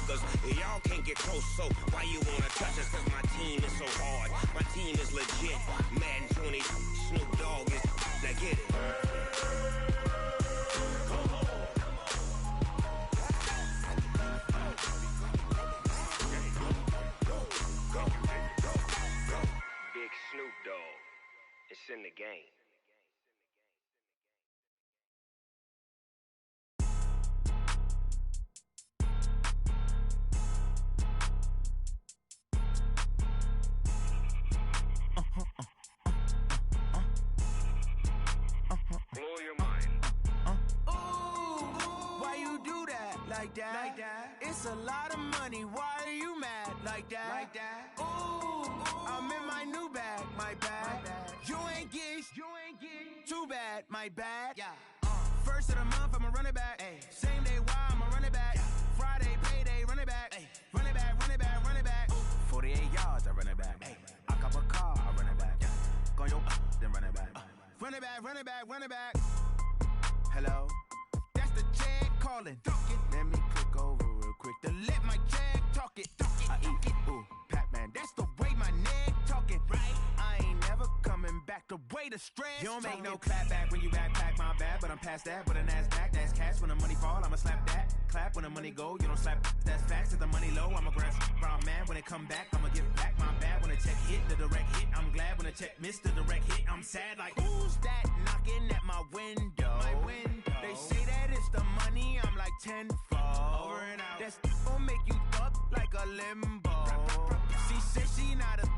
suckers. Y'all can't get close, so why you wanna touch us? Cause my team is so hard, my team is legit. Madden 20, Snoop Dogg is, now get it. Big Snoop Dogg, it's in the game. Blow your mind. Ooh, why you do that? Like that? It's a lot of money. Why are you mad? Like that? Ooh, I'm in my new bag. My bad. You ain't get. Too bad. My bad. Yeah. First of the month, I'ma run it back. Ay. Same day, why I'ma run it back. Yeah. Friday, payday, run it back. Ay. Run it back, run it back, run it back. Ooh. 48 yards, I run it back. Ay. I cop a car, I run it back. Yeah. Go your then run it back. Run it back, run it back, run it back. Hello? That's the jag calling. Let me click over real quick to let my jag talk it. I eat it, ooh, Pac-Man. That's the way my neck talking. Right? I ain't never coming back the way the stress. You don't make no clap back when you backpack, my bad, but I'm past that. But a NASDAQ, that's cash. When the money fall, I'ma slap that. Clap when the money go, you don't slap. That's facts. If the money low, I'ma grab round man. When it come back, I'ma give back my bad. When the check hit, the direct hit, I'm glad. When the check missed the direct hit, I'm sad. Like who's that knocking at my window? My window. They say that it's the money, I'm like tenfold. Over and out. That's gon' make you up like a limbo. She said she not a,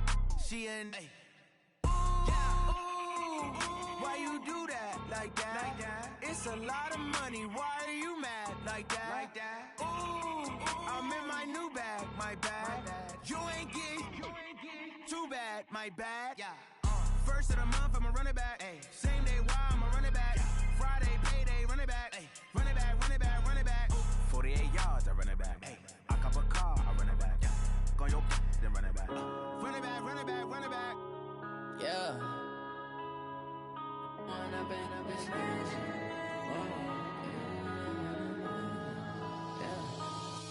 she an. Ooh, why you do that? Like that? It's a lot of money. Why are you mad? Like that? Ooh, I'm in my new bag. My bad. You ain't get. Too bad. My bad. Yeah. First of the month, I'ma run it back. Ay. Same day, why I'ma run it back. Yeah. Friday, payday, run it back. Ay. Run it back, run it back, run it back. Ooh. 48 yards, I run it back. Ay. I cop a car, I run it back. Yeah. Go your then run it back. Run it back, run it back, run it back. Yeah. Run up and up this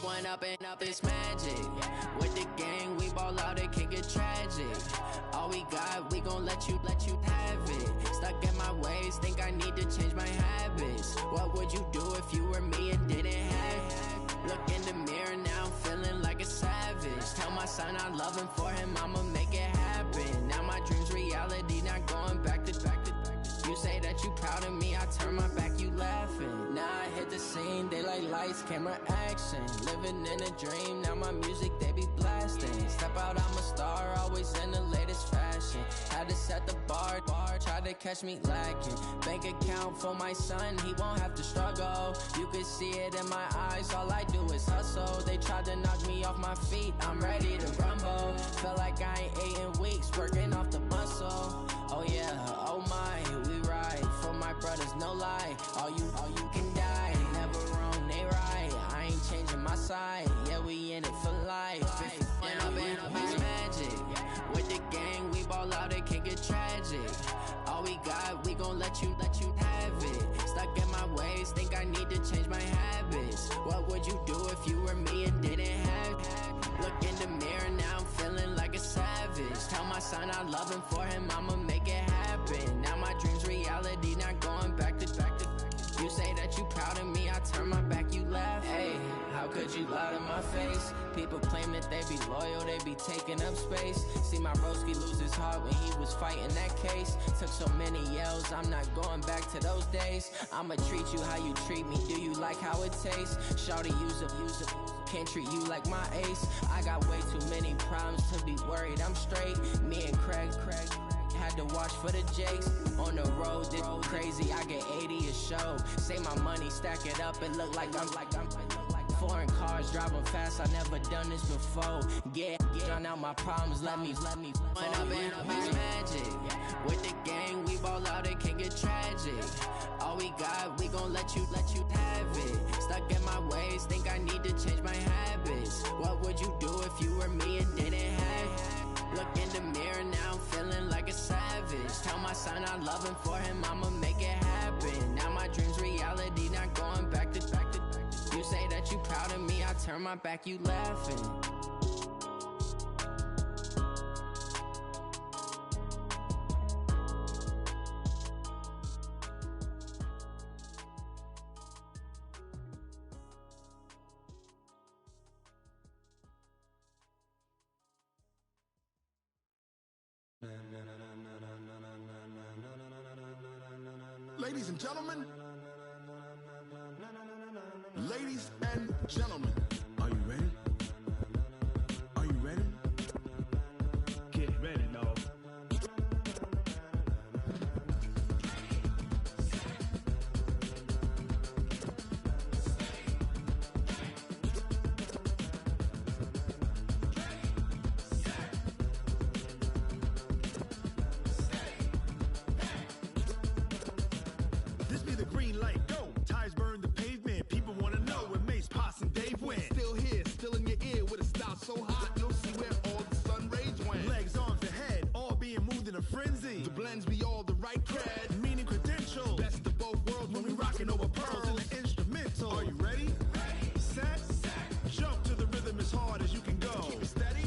One up and up this magic. With the gang, we ball out, it can get tragic. All we got, we gon' let you have it. Stuck in my ways, think I need to change my habits. What would you do if you were me and didn't have it? Look in the mirror now, I'm feeling like a savage. Tell my son I love him, for him I'ma make it happen. Now my dream's reality, not going back to. You say that you proud of me, I turn my back, you laughing. Now I hit the scene, they like lights, camera, action. Living in a dream, now my music, they be blasting. Step out, I'm a star, always in the latest fashion. Had to set the bar, try to catch me lacking. Bank account for my son, he won't have to struggle. You can see it in my eyes, all I do is hustle. They tried to knock me off my feet, I'm ready to rumble. Felt like I ain't ate in weeks, working off the muscle. Oh yeah, oh my, we ride for my brothers, no lie. All you can die, never wrong, they right. I ain't changing my side, yeah, we in it for life. And up it's magic. With the gang, we ball out, it can get tragic. All we got, we gon' let you have it. Stuck in my ways, think I need to change my habits. What would you do if you were me and didn't have it? Look in the mirror, now I'm feeling like a savage. Tell my son I love him, for him I'ma make it happen. Now my dream's reality, not going back to. You say that you proud of me, I turn my back, you laugh. Hey, how could you lie to my face? People claim that they be loyal, they be taking up space. See my broski lose his heart when he was fighting that case. Took so many yells, I'm not going back to those days. I'ma treat you how you treat me, do you like how it tastes? Shawty, use a can't treat you like my ace. I got way too many problems to be worried, I'm straight. Me and Craig had to watch for the Jakes. On the road, this crazy, I get 80 a show. Say my money, stack it up, it look like I'm foreign cars, driving fast, I never done this before. Get drown out my problems, let me Run up and up it's magic. With the gang, we ball out, it can get tragic. All we got, we gon' let you have it. Stuck in my ways, think I need to change my habits. What would you do if you were me and didn't have it? Look in the mirror, now I'm feeling like a savage. Tell my son I love him, for him I'ma make it happen. Now my dream's reality, not going back to. You say that you proud of me, I turn my back, you laughing. Ladies and gentlemen, ladies and gentlemen, are you ready? Are you ready? Get ready, dog. This be the green light, go. Tires burn the pavement. People wanna know where Mace, Poss, and Dave went. Still here, still in your ear with a style so hot, you'll see where all the sun rays went. Legs, arms, the head, all being moved in a frenzy. The blends be all the right cred, meaning credentials. Best of both worlds when we rockin' over pearls in the instrumental. Are you ready? Set, jump to the rhythm as hard as you can go. Keep it steady,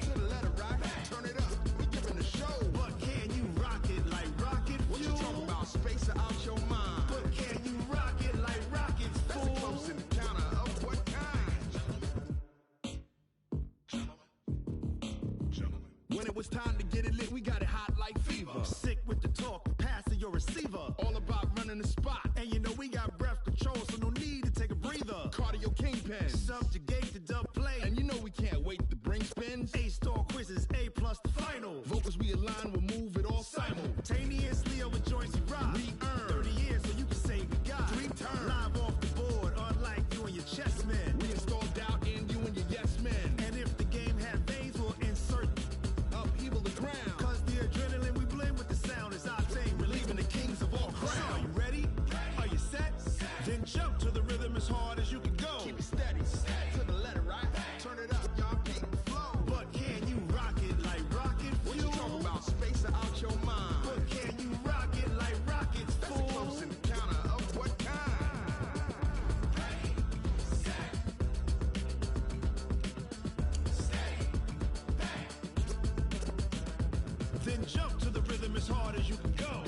to the letter right. Turn it up, we giving the show. But can you rock it like rocket fuel? What you talking about? Space out your mind. But can you rock it like rockets, fool? That's a close encounter of what kind? When it was time to get it lit, we got it hot like fever. Sick with the talk, pass to your receiver. All about running the spot. And you know we got breath control, so no need to take a breather. Cardio kingpin, subjugate the dub play. And you know we can't wait to bring spins. A-star quizzes, A+ the final. Vocals we align, we'll move it all simultaneously over joints we rock. We earn 30 years so you can say we got 3 turns. Live off the board, unlike you and your chess men. We installed doubt in you and your yes men. And if the game had veins, we'll insert upheaval the ground. Cause the adrenaline we blend with the sound is our thing, relieving the kings of all crowns. So are you ready? Are you set? Then jump to the rhythm as hard as you can go. Keep it steady, to the letter right. Turn it up, y'all keep the flow. But can you rock it like rocket fuel? What you talking about? Space out your mind. But can you rock it like rockets, fool? That's a close encounter of what kind? Then jump to the rhythm as hard as you can go.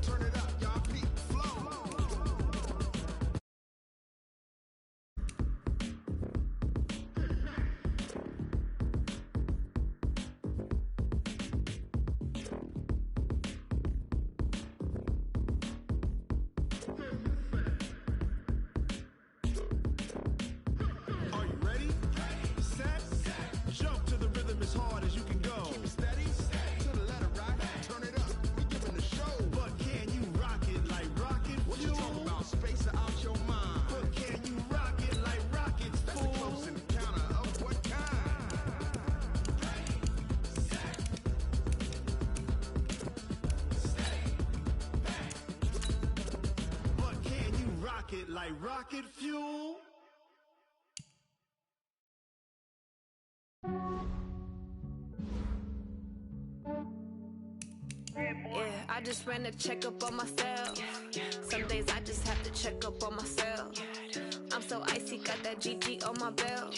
Turn it up, y'all keep the flow. Are you ready? Set, jump to the rhythm as hard as you can go. Keep it steady, to the letter right. Turn it up, we giving the show. But can you rock it like rocket fuel? What you talking about? Space out your mind. But can you rock it like rockets, fool? That's a close encounter of what kind? But can you rock it like rocket fuel? Yeah, I just ran a checkup on myself. Some days I just have to check up on myself. I'm so icy, got that GG on my belt.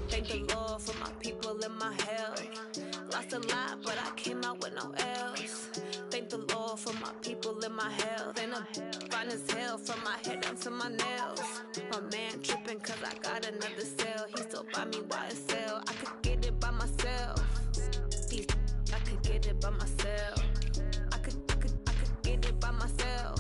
Thank the Lord for my people and my health. Lost a lot, but I came out with no L's. Thank the Lord for my people and my health. And I'm fine as hell from my head down to my nails. My man tripping cause I got another cell. He still buy me YSL. I could get it by myself. I could get it by myself. I could get it by myself.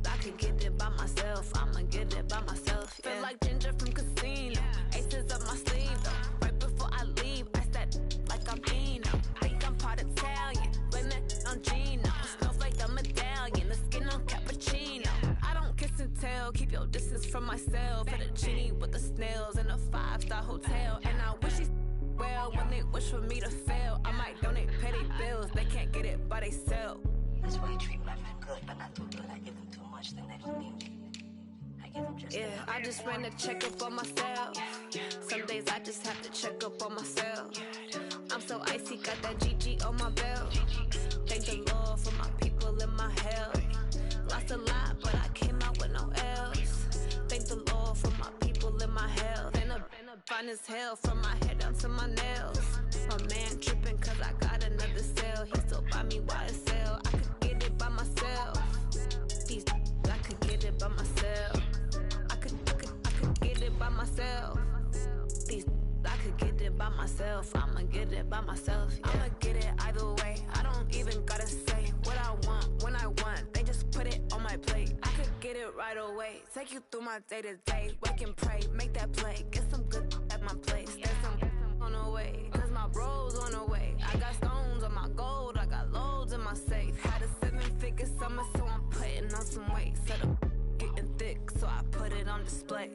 I could get it by myself. I'ma get it by myself. Yeah. Feel like Ginger from Casino. Aces up my sleeve though. Right before I leave, I said like I'm Dino. Think I'm part Italian. Blame it on Gino. Smells like the medallion. The skin on cappuccino. I don't kiss and tell. Keep your distance from myself. At a genie with the snails in a 5-star hotel. And I wish he's well when they wish for me to fail. I might donate petty bills. They can't get it by themselves. That's why I treat my men good, but not too good. I give them too much, then they don't need me. I give them just Yeah, I just ran a checkup on myself. Some days I just have to check up on myself. I'm so icy, got that GG on my belt. Thank the Lord for my people and my health. Lost a lot, but I came out with no L's. fine as hell, from my head down to my nails. My man tripping cause I got another sale. He still buy me YSL. I could get it by myself. These I could get it by myself. I could get it by myself. These I could get it by myself. I'ma get it by myself. Yeah. I'ma get it either way. I don't even gotta say what I want when I want. They just put it on my plate. I could get it right away. Take you through my day to day. Wake and pray, make that play. Get some good at my place. There's some on the way, cause my bros on the way. I got stones on my gold. I got loads in my safe. Had a 7-figure summer, so I'm putting on some weight. Set up getting thick, so I put it on display.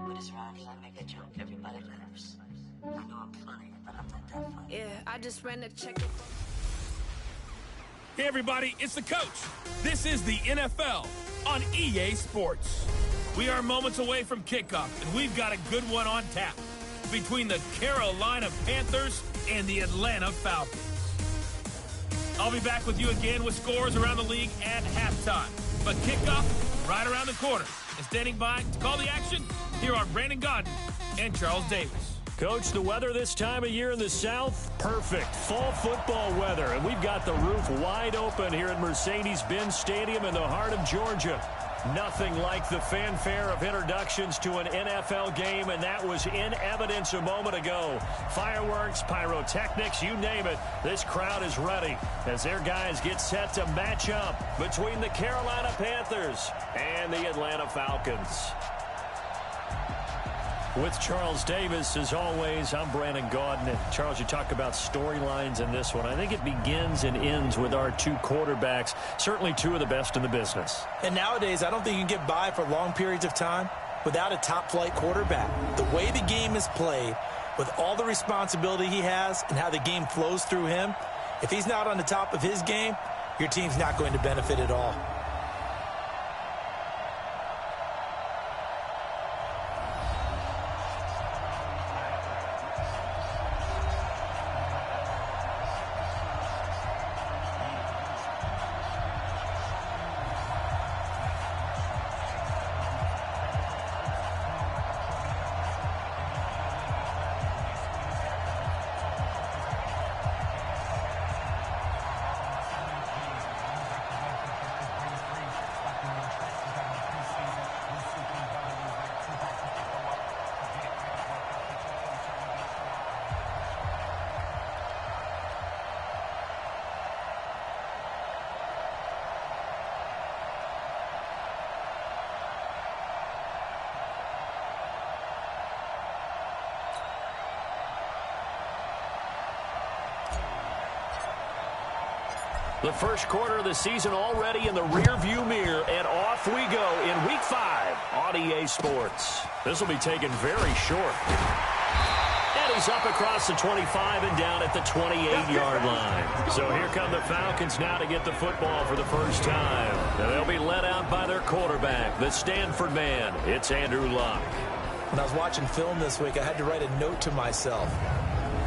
With his rhymes, I make a joke, everybody laughs. I know I'm funny, but I'm not that funny. Yeah, I just ran a check. Hey everybody, it's the coach. This is the NFL on EA Sports. We are moments away from kickoff, and we've got a good one on tap between the Carolina Panthers and the Atlanta Falcons. I'll be back with you again with scores around the league at halftime. But kickoff right around the corner. And standing by to call the action, here are Brandon Gaudin and Charles Davis. Coach, the weather this time of year in the South, perfect. Fall football weather, and we've got the roof wide open here at Mercedes-Benz Stadium in the heart of Georgia. Nothing like the fanfare of introductions to an NFL game, and that was in evidence a moment ago. Fireworks, pyrotechnics, you name it. This crowd is ready as their guys get set to match up between the Carolina Panthers and the Atlanta Falcons. With Charles Davis, as always, I'm Brandon Gaudin. And Charles, you talk about storylines in this one. I think it begins and ends with our two quarterbacks, certainly two of the best in the business. And nowadays, I don't think you can get by for long periods of time without a top-flight quarterback. The way the game is played, with all the responsibility he has and how the game flows through him, if he's not on the top of his game, your team's not going to benefit at all. The first quarter of the season already in the rearview mirror, and off we go in Week 5 on EA Sports. This will be taken very short. And he's up across the 25 and down at the 28-yard line. So here come the Falcons now to get the football for the first time. And they'll be led out by their quarterback, the Stanford man. It's Andrew Luck. When I was watching film this week, I had to write a note to myself.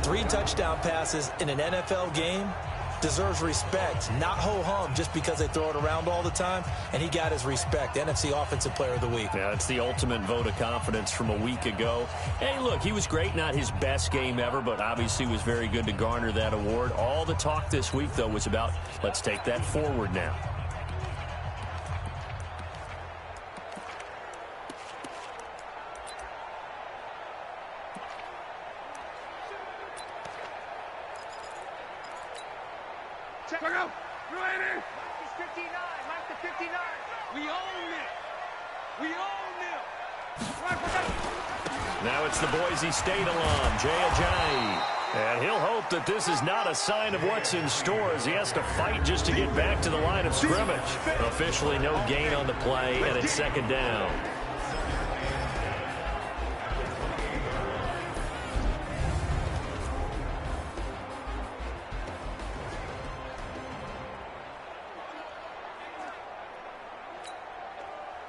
3 touchdown passes in an NFL game deserves respect, not ho-hum just because they throw it around all the time, and he got his respect. NFC Offensive Player of the Week. Yeah, it's the ultimate vote of confidence from a week ago. Hey, look, he was great, not his best game ever, but obviously was very good to garner that award. All the talk this week, though, was about let's take that forward now. Check it out. Ready? Mike is 59. Mike the 59. We own it. We own it. Now it's the Boise State alum, Jay Ajayi. And he'll hope that this is not a sign of what's in store as he has to fight just to get back to the line of scrimmage. Officially no gain on the play, and it's second down.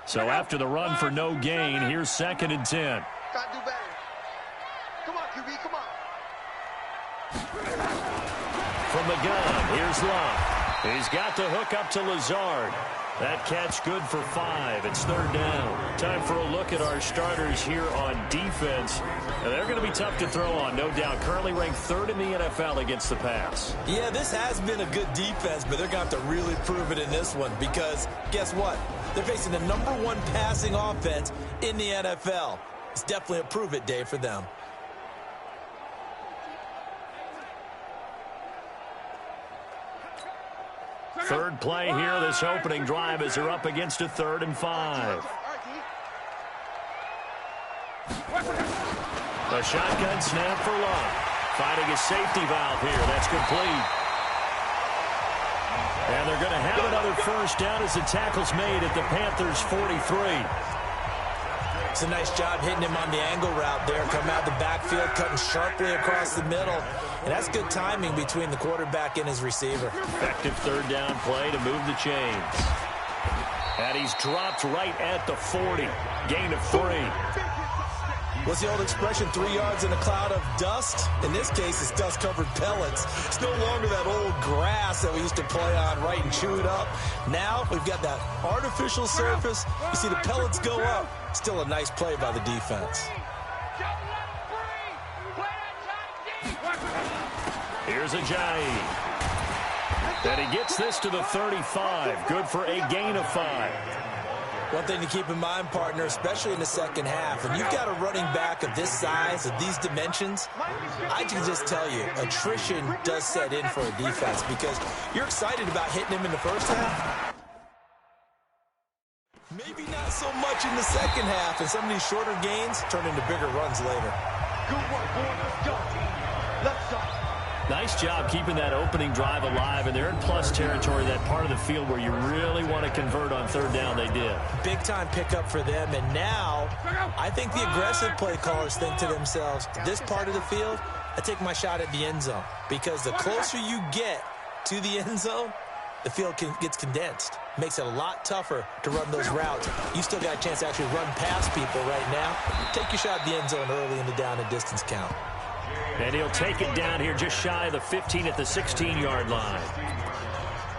So after the run for no gain, here's 2nd and 10. Gotta do better. Come on, QB, come on. From the gun, here's Luck. He's got the hook up to Lazard. That catch good for 5. It's 3rd down. Time for a look at our starters here on defense. And they're going to be tough to throw on, no doubt. Currently ranked 3rd in the NFL against the pass. Yeah, this has been a good defense, but they're going to have to really prove it in this one because guess what? They're facing the #1 passing offense in the NFL. It's definitely a prove-it day for them. Third play here, this opening drive as they're up against a 3rd and 5. A shotgun snap for Love. Finding a safety valve here. That's complete. And they're going to have another first down as the tackle's made at the Panthers' 43. It's a nice job hitting him on the angle route there. Coming out the backfield, cutting sharply across the middle. And that's good timing between the quarterback and his receiver. Effective 3rd down play to move the chains. And he's dropped right at the 40. Gain of 3. What's the old expression, 3 yards in a cloud of dust? In this case, it's dust-covered pellets. It's no longer that old grass that we used to play on, right, and chew it up. Now we've got that artificial surface. You see the pellets go up. Still a nice play by the defense. Here's Ajayi. And he gets this to the 35. Good for a gain of 5. One thing to keep in mind, partner, especially in the second half, when you've got a running back of this size, of these dimensions, I can just tell you, attrition does set in for a defense because you're excited about hitting him in the first half. Maybe not so much in the second half, and some of these shorter gains turn into bigger runs later. Good work, boy. Let's go. Left side. Nice job keeping that opening drive alive, and they're in plus territory, that part of the field where you really want to convert on 3rd down. They did. Big-time pickup for them, and now I think the aggressive play callers think to themselves, this part of the field, I take my shot at the end zone, because the closer you get to the end zone, the field gets condensed. Makes it a lot tougher to run those routes. You still got a chance to actually run past people right now. Take your shot at the end zone early in the down and distance count. And he'll take it down here just shy of the 15 at the 16-yard line.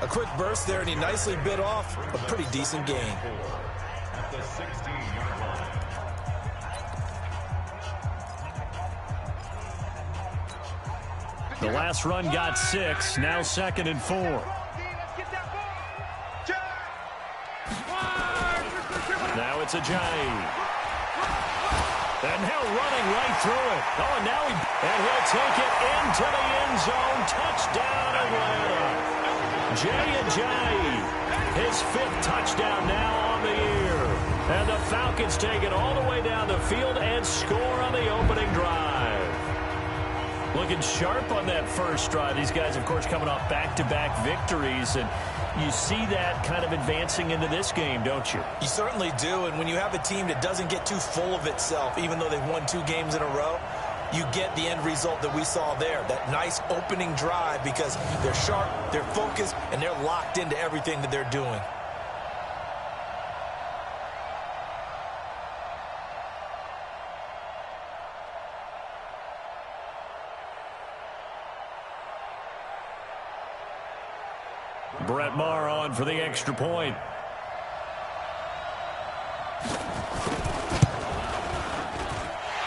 A quick burst there, and he nicely bit off a pretty decent gain. At the 16-yard line. The last run got 6, now 2nd and 4. Now it's Ajayi. And now running right through it. Oh, and now he'll take it into the end zone. Touchdown, Atlanta. Jay Ajayi, his 5th touchdown now on the year. And the Falcons take it all the way down the field and score on the opening drive. Looking sharp on that first drive. These guys, of course, coming off back-to-back victories, and you see that kind of advancing into this game, don't you? You certainly do, and when you have a team that doesn't get too full of itself, even though they've won 2 games in a row, you get the end result that we saw there, that nice opening drive, because they're sharp, they're focused, and they're locked into everything that they're doing. Brett Maher on for the extra point.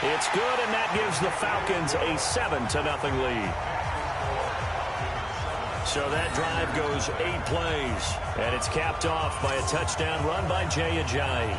It's good, and that gives the Falcons a 7-0 lead. So that drive goes 8 plays, and it's capped off by a touchdown run by Jay Ajayi.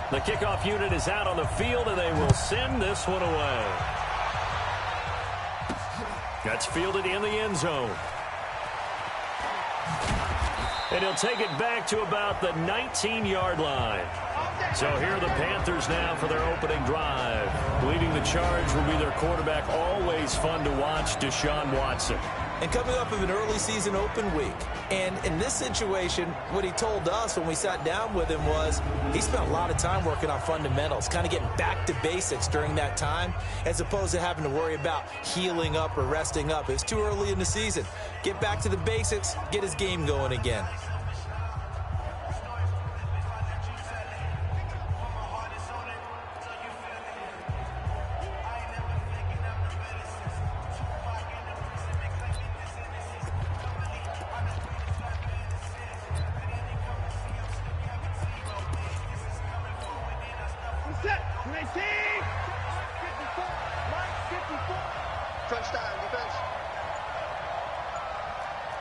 The kickoff unit is out on the field, and they will send this one away. That's fielded in the end zone. And he'll take it back to about the 19-yard line. So here are the Panthers now for their opening drive. Leading the charge will be their quarterback, always fun to watch, Deshaun Watson. And coming up of an early season open week. And in this situation, what he told us when we sat down with him was he spent a lot of time working on fundamentals, kind of getting back to basics during that time, as opposed to having to worry about healing up or resting up. It's too early in the season. Get back to the basics, get his game going again. Crunch time, defense.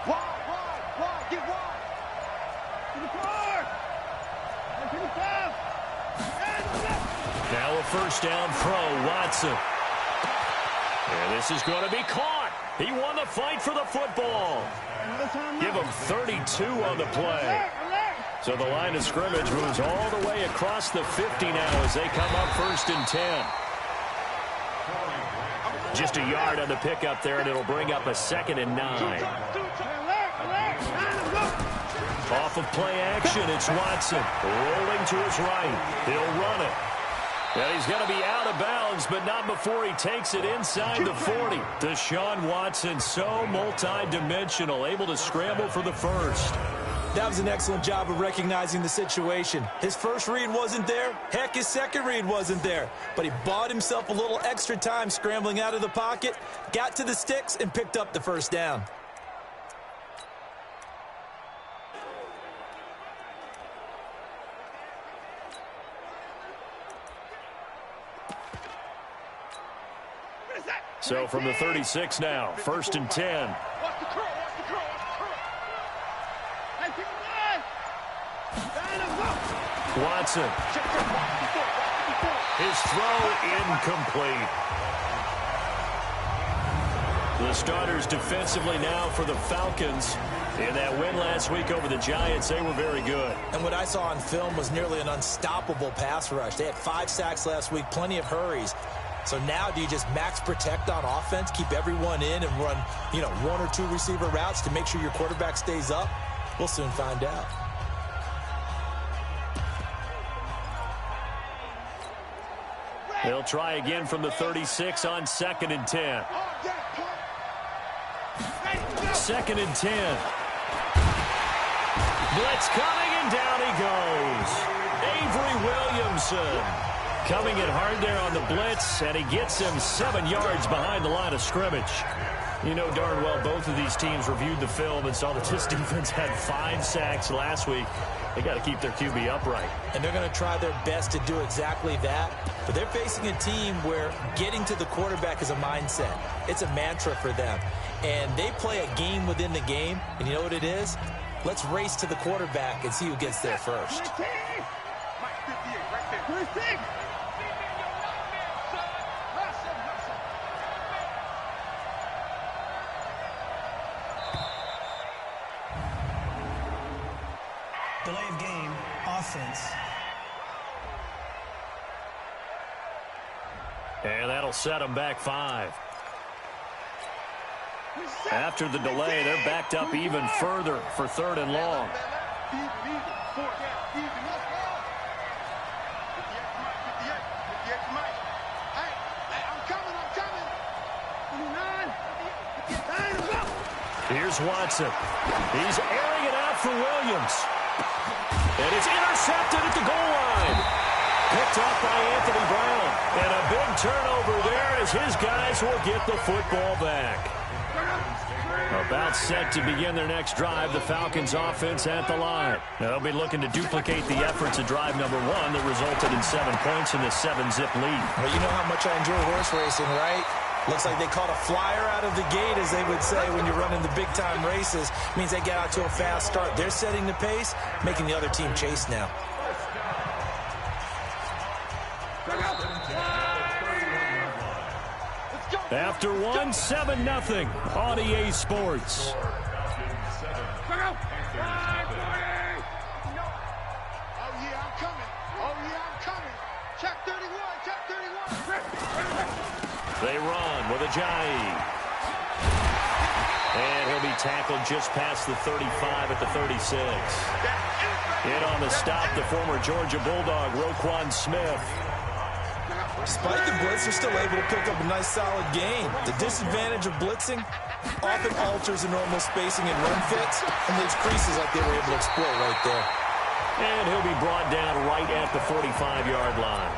Wide, get wide. To the 4. And to the 5. Now a first down throw, Watson. And this is going to be caught. He won the fight for the football. Give him 32 on the play. So the line of scrimmage moves all the way across the 50 now as they come up 1st and 10. Just a yard on the pickup there, and it'll bring up a 2nd and 9. Off of play action, it's Watson. Rolling to his right. He'll run it. And he's going to be out of bounds, but not before he takes it inside the 40. Deshaun Watson, so multi-dimensional, able to scramble for the first. That was an excellent job of recognizing the situation. His first read wasn't there. Heck, his second read wasn't there. But he bought himself a little extra time scrambling out of the pocket, got to the sticks, and picked up the first down. So from the 36 now, 1st and 10. Watson. His throw incomplete. The starters defensively now for the Falcons. In that win last week over the Giants, they were very good. And what I saw on film was nearly an unstoppable pass rush. They had 5 sacks last week, plenty of hurries. So now do you just max protect on offense, keep everyone in and run, 1 or 2 receiver routes to make sure your quarterback stays up? We'll soon find out. They'll try again from the 36 on 2nd and 10. 2nd and 10. Blitz coming, and down he goes. Avery Williamson coming in hard there on the blitz, and he gets him 7 yards behind the line of scrimmage. You know darn well both of these teams reviewed the film and saw that this defense had 5 sacks last week. They got to keep their QB upright. And they're going to try their best to do exactly that. But they're facing a team where getting to the quarterback is a mindset. It's a mantra for them. And they play a game within the game. And you know what it is? Let's race to the quarterback and see who gets there first. Delay of game, offense. And that'll set them back 5. After the delay, they're backed up even further for 3rd and long. Here's Watson. He's airing it out for Williams. And it's intercepted at the goal line. Picked off by Anthony Brown. And a big turnover there as his guys will get the football back. About set to begin their next drive, the Falcons offense at the line. They'll be looking to duplicate the efforts of drive number 1 that resulted in 7 points in the 7-zip lead. Well, you know how much I enjoy horse racing, right? Looks like they caught a flyer out of the gate, as they would say when you're running the big-time races. Means they get out to a fast start. They're setting the pace, making the other team chase now. After 1, 7-0 on EA Sports. They run with Ajayi. And he'll be tackled just past the 35 at the 36. In on the stop, the former Georgia Bulldog, Roquan Smith. Despite the blitz, they're still able to pick up a nice, solid gain. The disadvantage of blitzing often alters the normal spacing and run fits and leaves creases like they were able to exploit right there. And he'll be brought down right at the 45-yard line.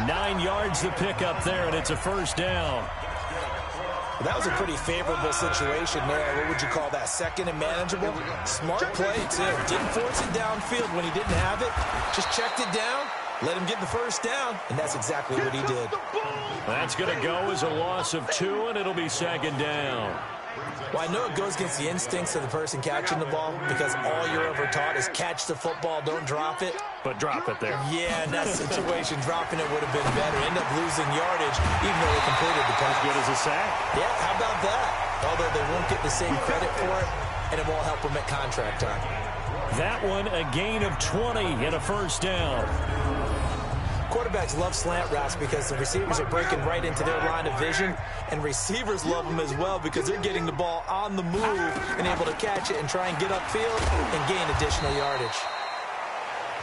9 yards to pick up there, and it's a first down. Well, that was a pretty favorable situation there. What would you call that? 2nd and manageable? Smart play, too. Didn't force it downfield when he didn't have it. Just checked it down Let him get the first down, and that's exactly what he did. That's going to go as a loss of 2, and it'll be second down. Well, I know it goes against the instincts of the person catching the ball because all you're ever taught is catch the football, don't drop it. But drop it there. Yeah, in that situation, dropping it would have been better. End up losing yardage, even though they completed the pass. As good as a sack. Yeah, how about that? Although they won't get the same credit for it, and it won't help them at contract time. That one, a gain of 20 and a first down. Quarterbacks love slant routes because the receivers are breaking right into their line of vision, and receivers love them as well because they're getting the ball on the move and able to catch it and try and get upfield and gain additional yardage.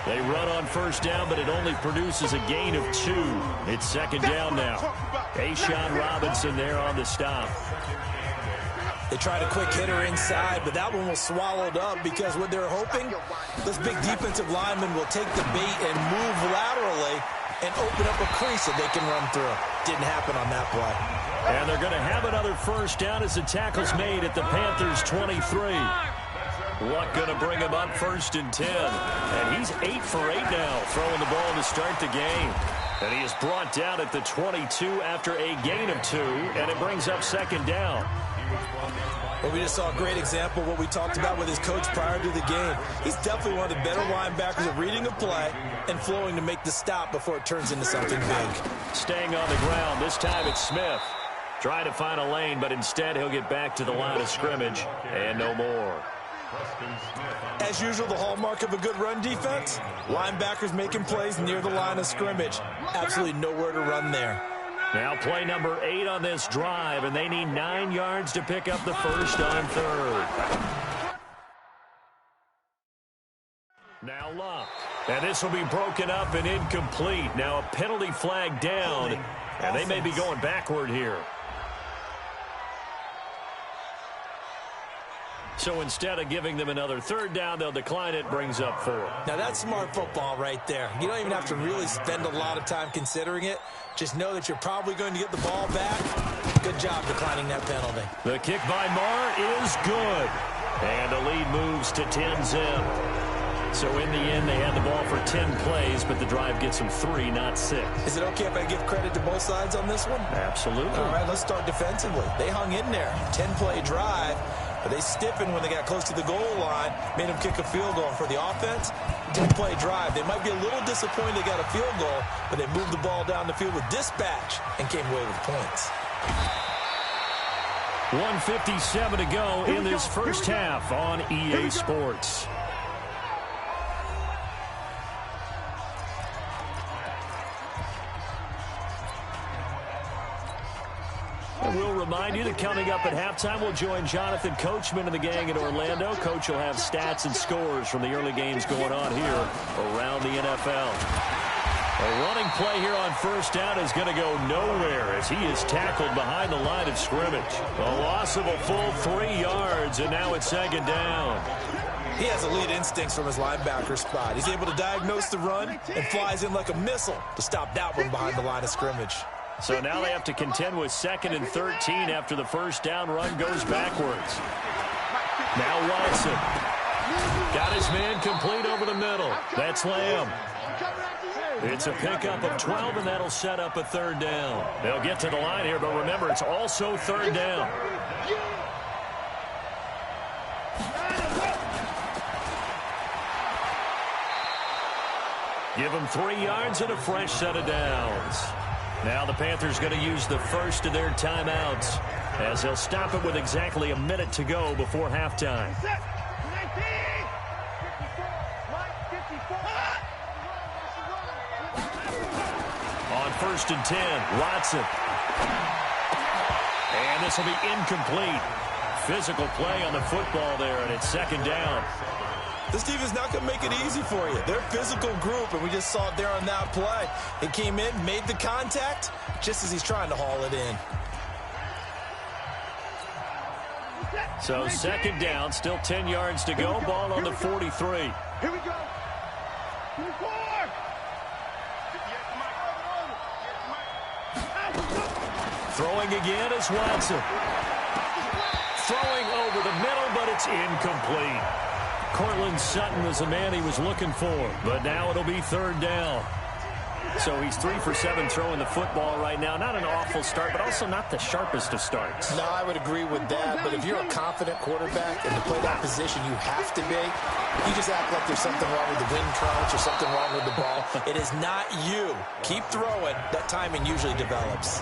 They run on first down, but it only produces a gain of 2. It's second down now. Ashawn Robinson there on the stop. They tried a quick hitter inside, but that one was swallowed up because what they're hoping, this big defensive lineman will take the bait and move laterally and open up a crease that they can run through. Didn't happen on that play. And they're going to have another first down as the tackle's made at the Panthers' 23. Luck going to bring him up first and 10. And he's 8 for 8 now, throwing the ball to start the game. And he is brought down at the 22 after a gain of 2, and it brings up second down. Well, we just saw a great example of what we talked about with his coach prior to the game. He's definitely one of the better linebackers at reading a play and flowing to make the stop before it turns into something big. Staying on the ground, this time it's Smith. Trying to find a lane, but instead he'll get back to the line of scrimmage and no more. As usual, the hallmark of a good run defense, linebackers making plays near the line of scrimmage. Absolutely nowhere to run there. Now play number 8 on this drive, and they need 9 yards to pick up the first on third. Now Luck. And this will be broken up and incomplete. Now a penalty flag down, and they may be going backward here. So instead of giving them another third down, they'll decline it, brings up 4. Now that's smart football right there. You don't even have to really spend a lot of time considering it. Just know that you're probably going to get the ball back. Good job declining that penalty. The kick by Marr is good. And the lead moves to 10-zip. So in the end, they had the ball for 10 plays, but the drive gets them 3, not 6. Is it okay if I give credit to both sides on this one? Absolutely. All right, let's start defensively. They hung in there. 10-play drive. But they stiffened when they got close to the goal line, made them kick a field goal. And for the offense, 10-play drive. They might be a little disappointed they got a field goal, but they moved the ball down the field with dispatch and came away with points. 1:57 to go in this first half on EA Sports. We'll remind you that coming up at halftime, we'll join Jonathan Coachman and the gang in Orlando. Coach will have stats and scores from the early games going on here around the NFL. A running play here on first down is going to go nowhere as he is tackled behind the line of scrimmage. A loss of a full 3 yards, and now it's second down. He has elite instincts from his linebacker spot. He's able to diagnose the run and flies in like a missile to stop that one behind the line of scrimmage. So now they have to contend with 2nd and 13 after the first down run goes backwards. Now Watson. Got his man complete over the middle. That's Lamb. It's a pickup of 12, and that'll set up a third down. They'll get to the line here, but remember, it's also third down. Give them 3 yards and a fresh set of downs. Now the Panthers going to use the first of their timeouts as they'll stop it with exactly a minute to go before halftime. On 1st and 10, Watson. And this will be incomplete. Physical play on the football there, and it's second down. This defense not going to make it easy for you. They're a physical group, and we just saw it there on that play. He came in, made the contact, just as he's trying to haul it in. So second down, still 10 yards to go. Ball on the 43. Here we go. 24. Throwing again is Watson. Throwing over the middle, but it's incomplete. Cortland Sutton was the man he was looking for, but now it'll be third down. So he's 3 for 7 throwing the football right now. Not an awful start, but also not the sharpest of starts. No, I would agree with that. But if you're a confident quarterback and to play that position you have to be, you just act like there's something wrong with the wind currents or something wrong with the ball. It is not you. Keep throwing. That timing usually develops.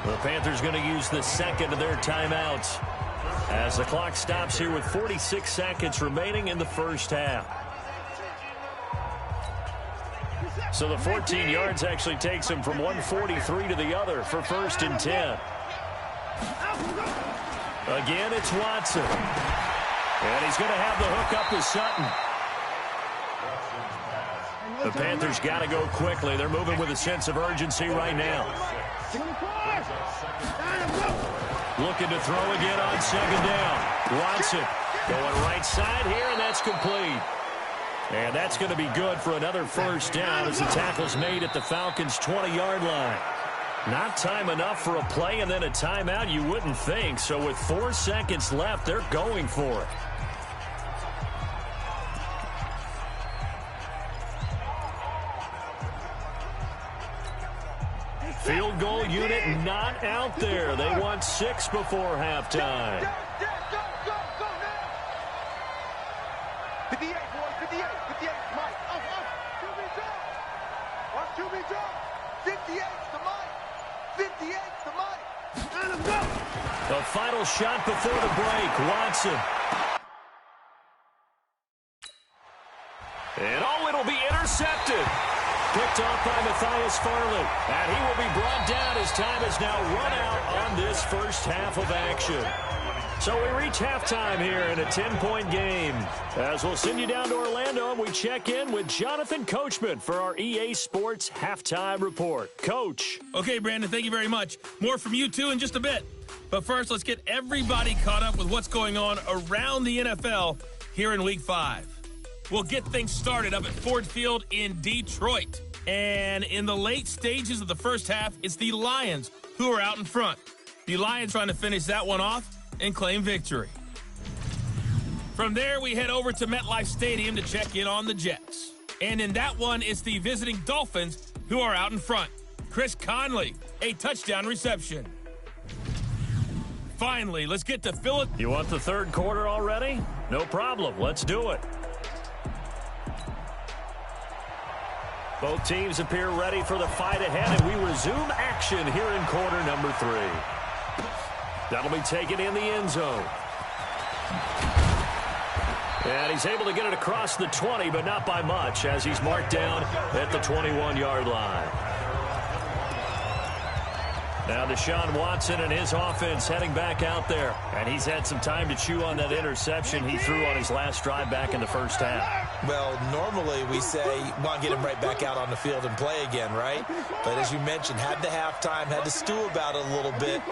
The Panthers going to use the second of their timeouts as the clock stops here with 46 seconds remaining in the first half. So the 14 yards actually takes him from 143 to the other for 1st and 10. Again, it's Watson. And he's going to have the hook up to Sutton. The Panthers got to go quickly. They're moving with a sense of urgency right now. Looking to throw again on 2nd down. Watson going right side here, and that's complete. And that's going to be good for another 1st down as the tackle's made at the Falcons' 20-yard line. Not time enough for a play and then a timeout, you wouldn't think. So with 4 seconds left, they're going for it. Field goal unit not out there. They want 6 before halftime. 58, boys, 58, 58, Mike, up, QB jump. Watch QB jump. 58 to Mike. 58 to Mike. Let him go. The final shot before the break, Watson. And it'll be intercepted. Picked off by Matthias Farley. And he will be brought down as time has now run out on this first half of action. So we reach halftime here in a 10-point game. As we'll send you down to Orlando and we check in with Jonathan Coachman for our EA Sports Halftime Report. Coach. Okay, Brandon, thank you very much. More from you, too, in just a bit. But first, let's get everybody caught up with what's going on around the NFL here in Week 5. We'll get things started up at Ford Field in Detroit. And in the late stages of the first half, it's the Lions who are out in front. The Lions trying to finish that one off and claim victory. From there, we head over to MetLife Stadium to check in on the Jets. And in that one, it's the visiting Dolphins who are out in front. Chris Conley, a touchdown reception. Finally, let's get to Philip. You want the third quarter already? No problem. Let's do it. Both teams appear ready for the fight ahead, and we resume action here in quarter number 3. That'll be taken in the end zone. And he's able to get it across the 20, but not by much, as he's marked down at the 21-yard line. Now Deshaun Watson and his offense heading back out there. And he's had some time to chew on that interception he threw on his last drive back in the first half. Well, normally we say, want to get him right back out on the field and play again, right? But as you mentioned, had the halftime, had to stew about it a little bit.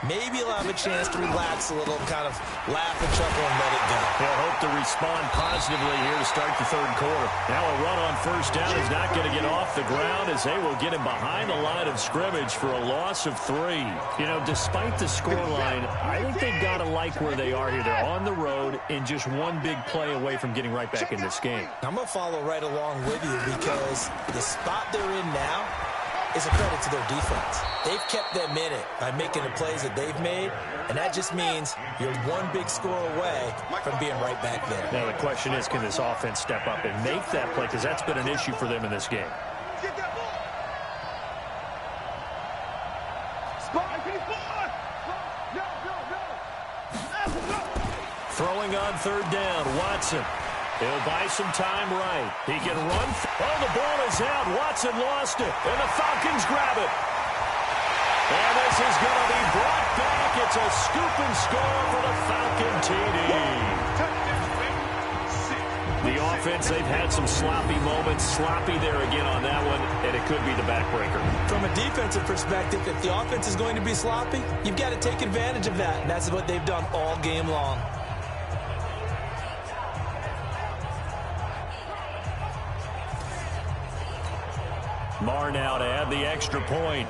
Maybe he'll have a chance to relax a little and kind of laugh and chuckle and let it go. He'll hope to respond positively here to start the third quarter. Now a run on first down is not going to get off the ground as they will get him behind the line of scrimmage for a loss of 3. You know, despite the scoreline, I think they've got to like where they are here. They're on the road and just one big play away from getting right back in this game. I'm going to follow right along with you because the spot they're in now is a credit to their defense. They've kept them in it by making the plays that they've made, and that just means you're one big score away from being right back there. Now the question is, can this offense step up and make that play? Because that's been an issue for them in this game. Throwing on third down, Watson. He'll buy some time right. He can run. Oh, the ball is out. Watson lost it, and the Falcons grab it. And this is going to be brought back. It's a scoop and score for the Falcon TD. The offense, they've had some sloppy moments. Sloppy there again on that one, and it could be the backbreaker. From a defensive perspective, if the offense is going to be sloppy, you've got to take advantage of that, and that's what they've done all game long. Marr now to add the extra point.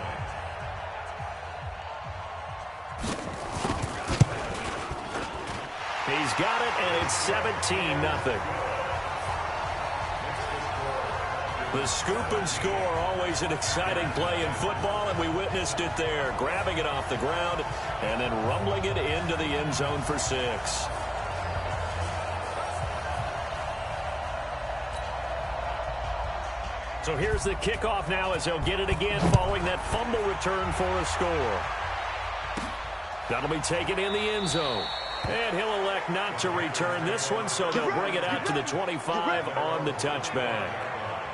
He's got it, and it's 17-0. The scoop and score, always an exciting play in football, and we witnessed it there, grabbing it off the ground and then rumbling it into the end zone for 6. So here's the kickoff now as they'll get it again following that fumble return for a score. That'll be taken in the end zone. And he'll elect not to return this one, so they'll bring it out to the 25 on the touchback.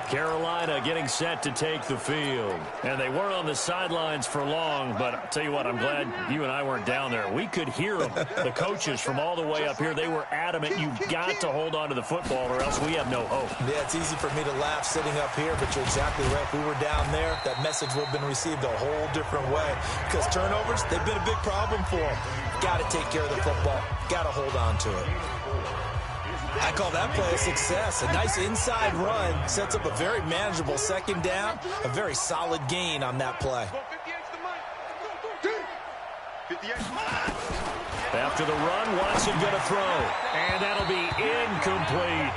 Carolina getting set to take the field. And they weren't on the sidelines for long, but I'll tell you what, I'm glad you and I weren't down there. We could hear them. The coaches from all the way up here, they were adamant, you've got to hold on to the football or else we have no hope. Yeah, it's easy for me to laugh sitting up here, but you're exactly right. If we were down there, that message would have been received a whole different way. Because turnovers, they've been a big problem for them. Got to take care of the football. Got to hold on to it. I call that play a success. A nice inside run sets up a very manageable second down. A very solid gain on that play. After the run, Watson going to throw. And that'll be incomplete.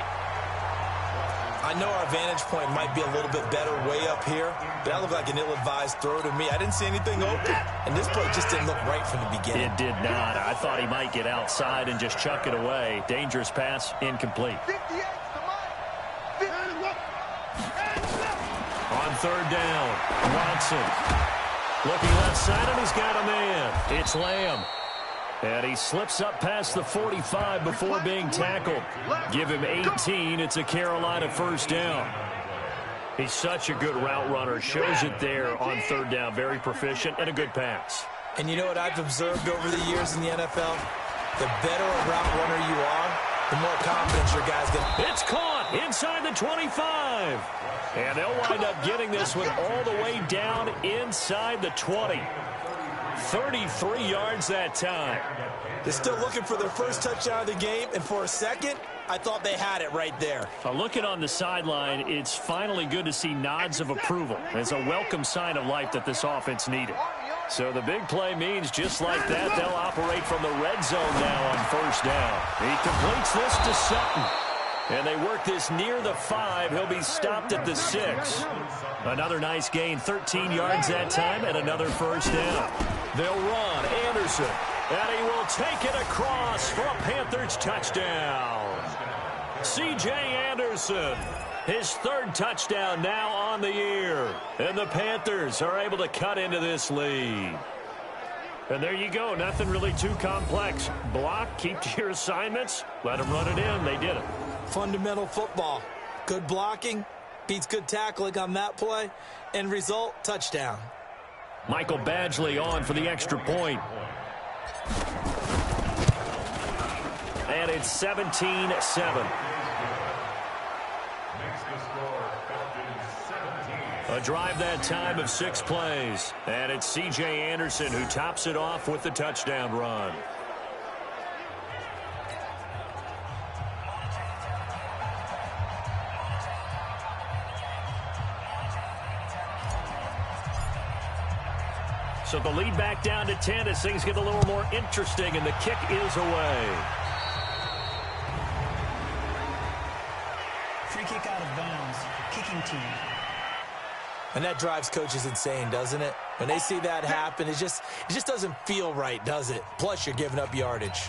I know our vantage point might be a little bit better way up here, but that looked like an ill-advised throw to me. I didn't see anything open, and this play just didn't look right from the beginning. It did not. I thought he might get outside and just chuck it away. Dangerous pass, incomplete. On third down, Watson. Looking left side, and he's got a man. It's Lamb. And he slips up past the 45 before being tackled. Give him 18. It's a Carolina first down. He's such a good route runner. Shows it there on third down. Very proficient and a good pass. And you know what I've observed over the years in the NFL? The better a route runner you are, the more confidence your guys get. It's caught inside the 25. And they'll wind up getting this one all the way down inside the 20. 33 yards that time. They're still looking for their first touchdown of the game, and for a second, I thought they had it right there. Looking on the sideline, it's finally good to see nods of approval. It's a welcome sign of life that this offense needed. So the big play means just like that, they'll operate from the red zone now on first down. He completes this to Sutton. And they work this near the 5. He'll be stopped at the 6. Another nice gain, 13 yards that time, and another first down. They'll run Anderson, and he will take it across for a Panthers touchdown. C.J. Anderson, his third touchdown now on the year. And the Panthers are able to cut into this lead. And there you go, nothing really too complex. Block, keep to your assignments, let them run it in. They did it. Fundamental football. Good blocking beats good tackling on that play. End result, touchdown. Michael Badgley on for the extra point. And it's 17-7. A drive that time of 6 plays. And it's C.J. Anderson who tops it off with the touchdown run. So the lead back down to 10 as things get a little more interesting, and the kick is away. Free kick out of bounds, kicking team. And that drives coaches insane, doesn't it? When they see that happen, it just doesn't feel right, does it? Plus, you're giving up yardage.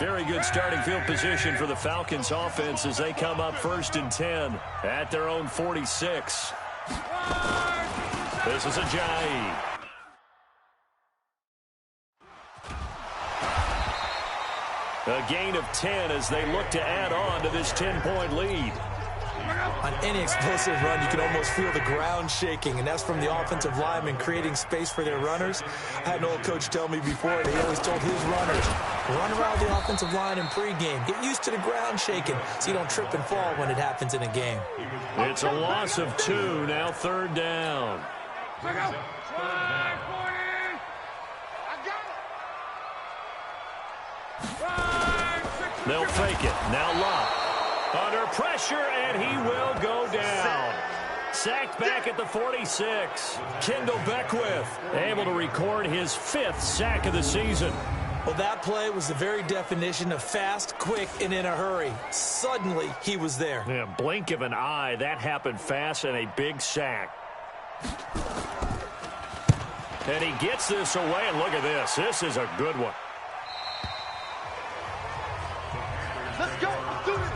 Very good starting field position for the Falcons offense as they come up 1st and 10 at their own 46. This is Ajayi. A gain of 10 as they look to add on to this 10-point lead. On any explosive run, you can almost feel the ground shaking, and that's from the offensive linemen creating space for their runners. I had an old coach tell me before, he always told his runners, run around the offensive line in pregame. Get used to the ground shaking so you don't trip and fall when it happens in a game. It's a loss of 2, now 3rd down. They'll fake it. Now Locke. Under pressure, and he will go down. Sacked back at the 46. Kendall Beckwith able to record his 5th sack of the season. Well, that play was the very definition of fast, quick, and in a hurry. Suddenly, he was there. Yeah, blink of an eye. That happened fast and a big sack. And he gets this away, and look at this. This is a good one. Let's go. Let's do this.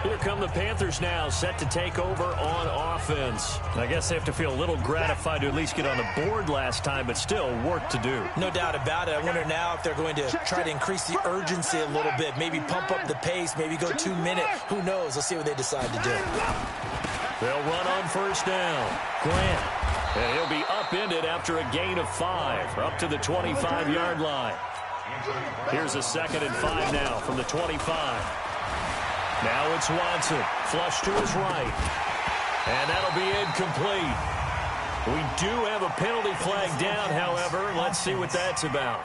Here come the Panthers now, set to take over on offense. I guess they have to feel a little gratified to at least get on the board last time, but still work to do. No doubt about it. I wonder now if they're going to try to increase the urgency a little bit, maybe pump up the pace, maybe go 2 minutes. Who knows? Let's see what they decide to do. They'll run on first down. Grant. And he'll be upended after a gain of 5, up to the 25-yard line. Here's a 2nd and 5 now from the 25. Now it's Watson, flush to his right. And that'll be incomplete. We do have a penalty flag down, however. Let's see what that's about.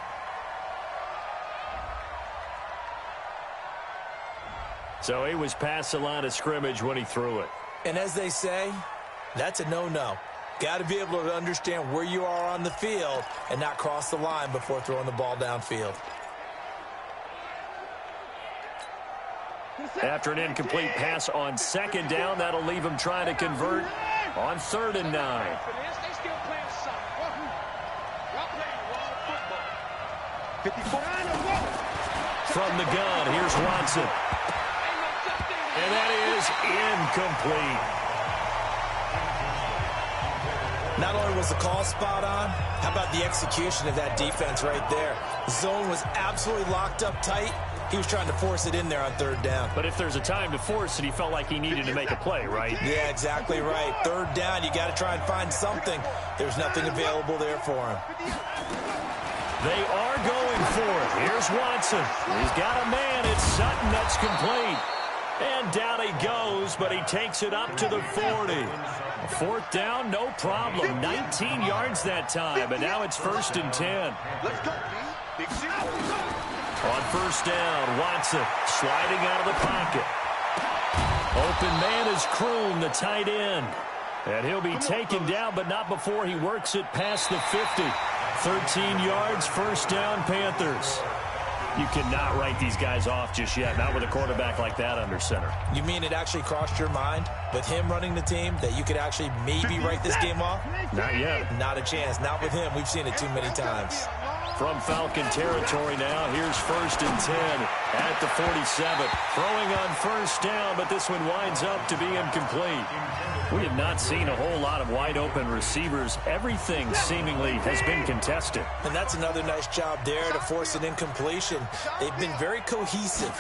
So he was past the line of scrimmage when he threw it. And as they say, that's a no-no. Got to be able to understand where you are on the field and not cross the line before throwing the ball downfield. After an incomplete pass on 2nd down, that'll leave him trying to convert on 3rd and 9. From the gun, here's Watson. And that is incomplete. Not only was the call spot on, how about the execution of that defense right there? The zone was absolutely locked up tight. He was trying to force it in there on 3rd down. But if there's a time to force it, he felt like he needed to make a play, right? Yeah, exactly right. 3rd down, you got to try and find something. There's nothing available there for him. They are going for it. Here's Watson. He's got a man. It's Sutton. That's complete. And down he goes, but he takes it up to the 40. 4th down, no problem. 19 yards that time, and now it's 1st and 10. Let's go, Big C. On 1st down, Watson sliding out of the pocket. Open man is Kroon, the tight end. And he'll be taken down, but not before he works it past the 50. 13 yards, 1st down, Panthers. You cannot write these guys off just yet, not with a quarterback like that under center. You mean it actually crossed your mind with him running the team that you could actually maybe write this game off? Not yet. Not a chance. Not with him. We've seen it too many times. From Falcon territory now, here's 1st and 10 at the 47. Throwing on 1st down, but this one winds up to be incomplete. We have not seen a whole lot of wide-open receivers. Everything seemingly has been contested. And that's another nice job there to force an incompletion. They've been very cohesive,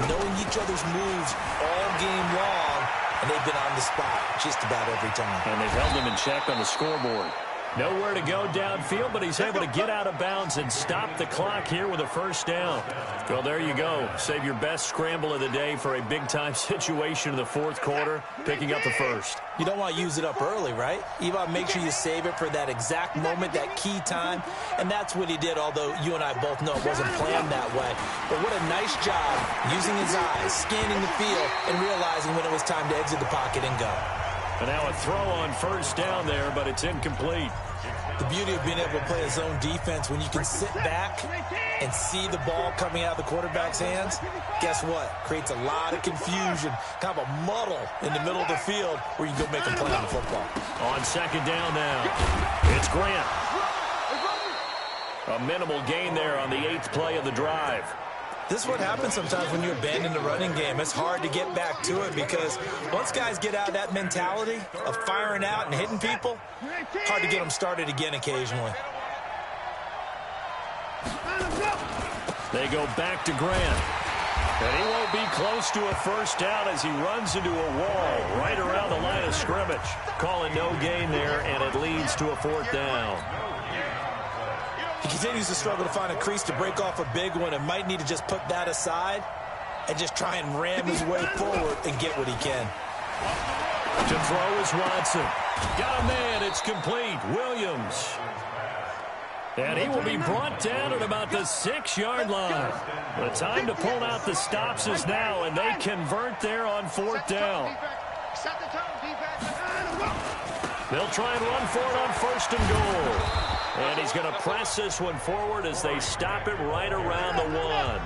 knowing each other's moves all game long, and they've been on the spot just about every time. And they've held them in check on the scoreboard. Nowhere to go downfield, but he's able to get out of bounds and stop the clock here with a 1st down. Well, there you go. Save your best scramble of the day for a big-time situation in the 4th quarter, picking up the 1st. You don't want to use it up early, right? You want to make sure you save it for that exact moment, that key time, and that's what he did, although you and I both know it wasn't planned that way. But what a nice job using his eyes, scanning the field, and realizing when it was time to exit the pocket and go. And now a throw on 1st down there, but it's incomplete. The beauty of being able to play a zone defense when you can sit back and see the ball coming out of the quarterback's hands, guess what? Creates a lot of confusion, kind of a muddle in the middle of the field where you can go make a play on the football. On 2nd down now, it's Grant. A minimal gain there on the 8th play of the drive. This is what happens sometimes when you abandon the running game. It's hard to get back to it because once guys get out of that mentality of firing out and hitting people, hard to get them started again occasionally. They go back to Grant. And he won't be close to a 1st down as he runs into a wall right around the line of scrimmage. Calling no gain there, and it leads to a 4th down. He continues to struggle to find a crease to break off a big one and might need to just put that aside and just try and ram his way forward and get what he can. To throw is Watson. Got a man. It's complete. Williams. And he will be brought down at about the 6-yard line. The time to pull out the stops is now, and they convert there on 4th down. They'll try and run for it on 1st and goal. And he's going to press this one forward as they stop it right around the 1.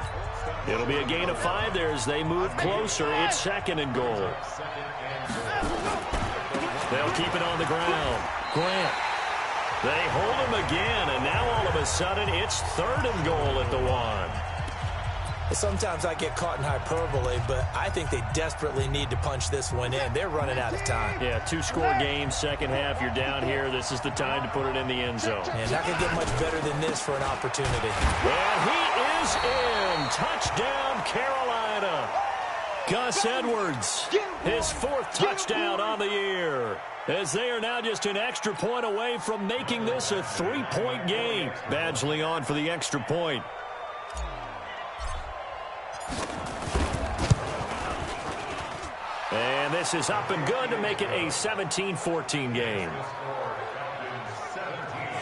It'll be a gain of 5 there as they move closer. It's 2nd and goal. They'll keep it on the ground. Grant. They hold him again, and now all of a sudden it's 3rd and goal at the 1. Sometimes I get caught in hyperbole, but I think they desperately need to punch this one in. They're running out of time. Yeah, 2-score game, second half. You're down here. This is the time to put it in the end zone. And not going to get much better than this for an opportunity. And he is in. Touchdown, Carolina. Gus Edwards, his 4th touchdown on the year, as they are now just an extra point away from making this a 3-point game. Badgley on for the extra point. And this is up and good to make it a 17-14 game.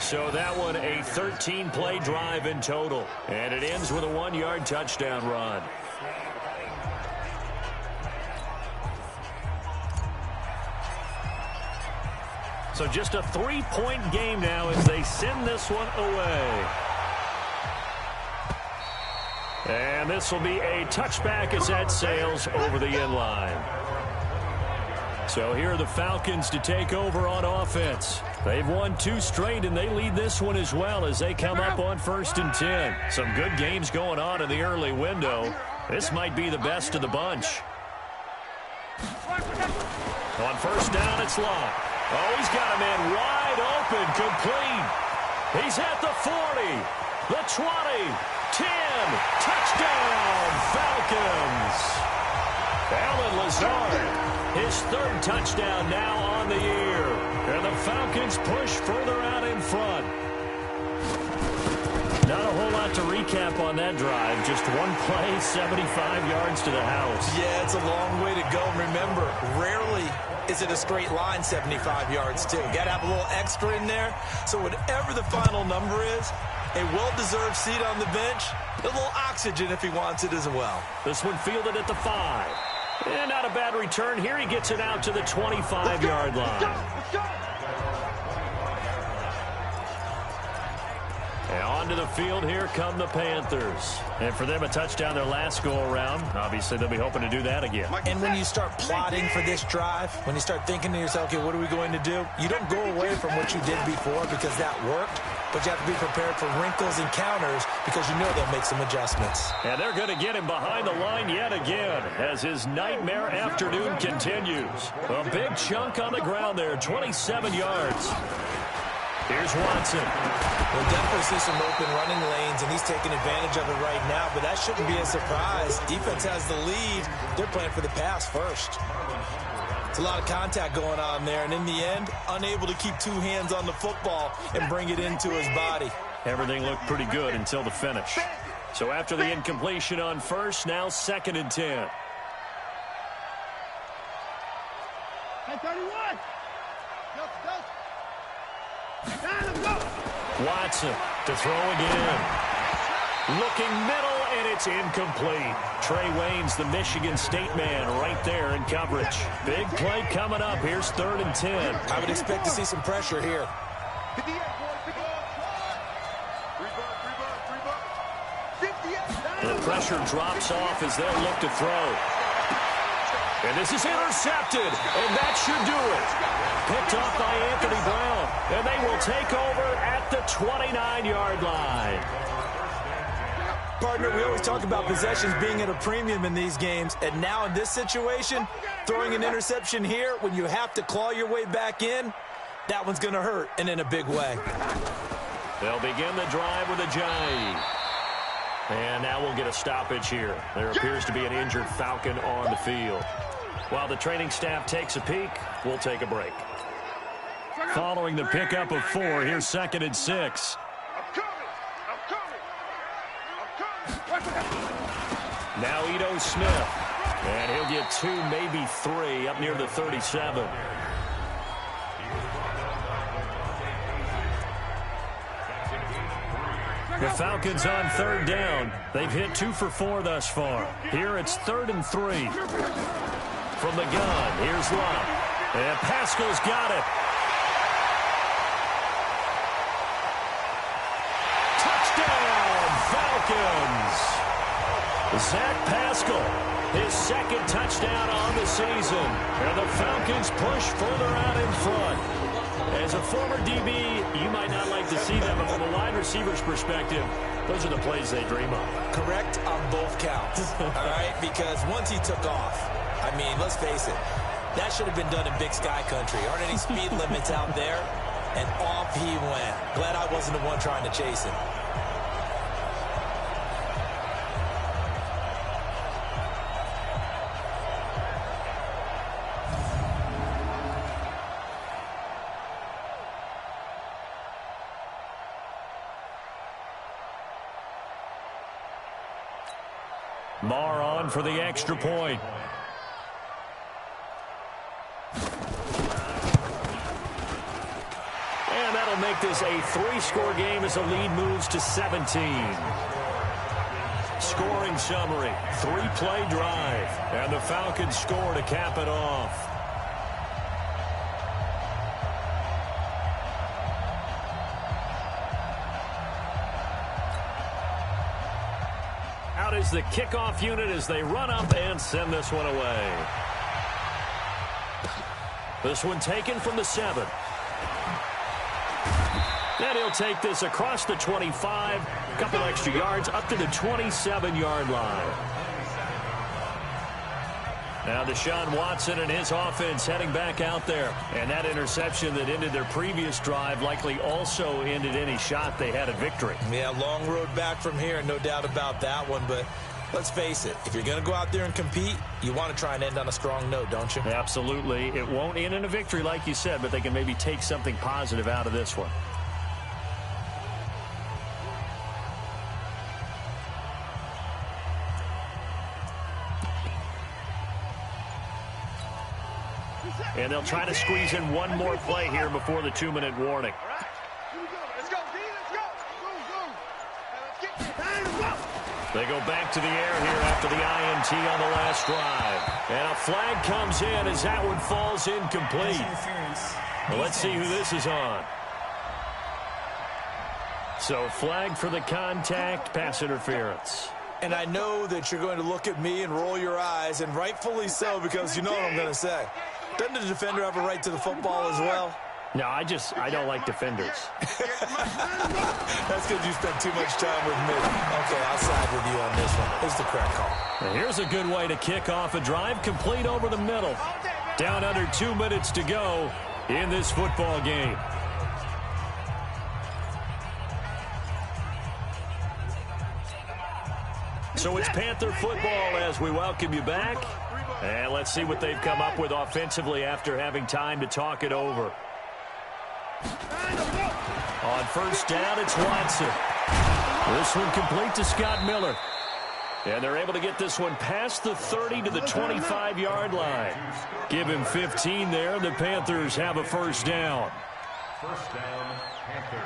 So that one a 13-play drive in total. And it ends with a 1-yard touchdown run. So just a 3-point game now as they send this one away. And this will be a touchback as that sails over the end line. So here are the Falcons to take over on offense. They've won 2 straight, and they lead this one as well as they come up on 1st and 10. Some good games going on in the early window. This might be the best of the bunch. On 1st down, it's Long. Oh, he's got a man wide open, complete. He's at the 40, the 20, 10, touchdown, Falcons. Alan Lazard, his 3rd touchdown now on the year. And the Falcons push further out in front. Not a whole lot to recap on that drive. Just one play, 75 yards to the house. Yeah, it's a long way to go. Remember, rarely is it a straight line 75 yards, too. Got to have a little extra in there. So whatever the final number is, a well-deserved seat on the bench, a little oxygen if he wants it as well. This one fielded at the 5. And not a bad return here. He gets it out to the 25-yard line. Let's go. And onto the field, here come the Panthers. And for them, a touchdown their last go-around. Obviously, they'll be hoping to do that again. And when you start plotting for this drive, when you start thinking to yourself, okay, what are we going to do? You don't go away from what you did before because that worked, but you have to be prepared for wrinkles and counters because you know they'll make some adjustments. And they're going to get him behind the line yet again as his nightmare afternoon continues. A big chunk on the ground there, 27 yards. Here's Watson. We'll definitely see some open running lanes, and he's taking advantage of it right now, but that shouldn't be a surprise. Defense has the lead. They're playing for the pass first. It's a lot of contact going on there, and in the end, unable to keep 2 hands on the football and bring it into his body. Everything looked pretty good until the finish. So after the incompletion on 1st, now 2nd and 10. Hey, 31. Go. Watson to throw again. Looking middle, and it's incomplete. Trey Waynes, the Michigan State man, right there in coverage. Big play coming up. Here's 3rd and 10. I would expect to see some pressure here. The pressure drops off as they'll look to throw. And this is intercepted, and that should do it. Picked off by Anthony Brown, and they will take over at the 29-yard line. Partner, we always talk about possessions being at a premium in these games, and now in this situation, throwing an interception here when you have to claw your way back in, that one's going to hurt, and in a big way. They'll begin the drive with a jive. And now we'll get a stoppage here. There appears to be an injured Falcon on the field. While the training staff takes a peek, we'll take a break. Following the pickup of 4, here's 2nd and 6. Now Ito Smith. And he'll get 2, maybe 3 up near the 37. The Falcons on 3rd down. They've hit 2 for 4 thus far. Here it's 3rd and 3. From the gun, here's Love. And Pascal's got it. Zach Pascal, his second touchdown on the season. And the Falcons push further out in front. As a former DB, you might not like to see that, but from a wide receiver's perspective, those are the plays they dream of. Correct on both counts, all right? Because once he took off, I mean, let's face it, that should have been done in Big Sky Country. Aren't any speed limits out there? And off he went. Glad I wasn't the one trying to chase him. Marr on for the extra point. And that'll make this a 3-score game as the lead moves to 17. Scoring summary, 3-play drive. And the Falcons score to cap it off. Out is the kickoff unit as they run up and send this one away. This one taken from the 7. And he'll take this across the 25, a couple extra yards up to the 27-yard line. Now Deshaun Watson and his offense heading back out there. And that interception that ended their previous drive likely also ended any shot they had at victory. Yeah, long road back from here, no doubt about that one. But let's face it, if you're going to go out there and compete, you want to try and end on a strong note, don't you? Absolutely. It won't end in a victory like you said, but they can maybe take something positive out of this one. And they'll try to squeeze in one more play here before the 2-minute warning. Let's go, D, let's go. They go back to the air here after the INT on the last drive. And a flag comes in as that one falls incomplete. Well, let's see who this is on. So flag for the contact, pass interference. And I know that you're going to look at me and roll your eyes, and rightfully so, because you know what I'm going to say. Doesn't the defender have a right to the football as well? No, I don't like defenders. That's because you spent too much time with me. Okay, I'll side with you on this one. It's the correct call. And here's a good way to kick off a drive, complete over the middle. Down under 2 minutes to go in this football game. So it's Panther football as we welcome you back. And let's see what they've come up with offensively after having time to talk it over. On first down, it's Watson. This one complete to Scott Miller. And they're able to get this one past the 30 to the 25-yard line. Give him 15 there. The Panthers have a first down. First down, Panthers.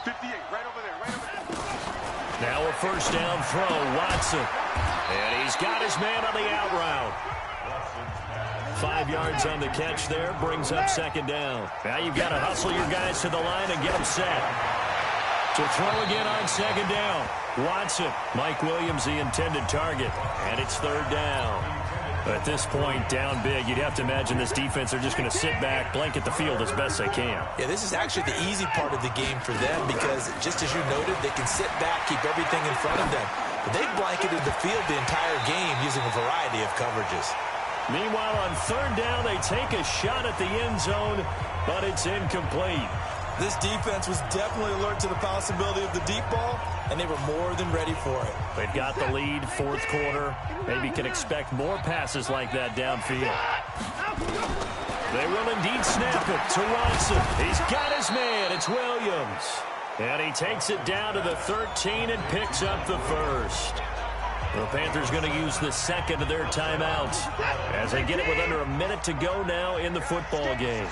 58, right over there, right over there. Now a first down throw, Watson. And he's got his man on the out route. 5 yards on the catch there, brings up second down. Now you've got to hustle your guys to the line and get them set. To throw again on second down. Watson, Mike Williams, the intended target. And it's third down. At this point, down big, you'd have to imagine this defense, they're just going to sit back, blanket the field as best they can. Yeah, this is actually the easy part of the game for them because, just as you noted, they can sit back, keep everything in front of them. But they've blanketed the field the entire game using a variety of coverages. Meanwhile, on third down, they take a shot at the end zone, but it's incomplete. This defense was definitely alert to the possibility of the deep ball, and they were more than ready for it. They've got the lead, fourth quarter. Maybe can expect more passes like that downfield. They will indeed snap it to Watson. He's got his man. It's Williams. And he takes it down to the 13 and picks up the first. The Panthers going to use the second of their timeouts as they get it with under a minute to go now in the football game.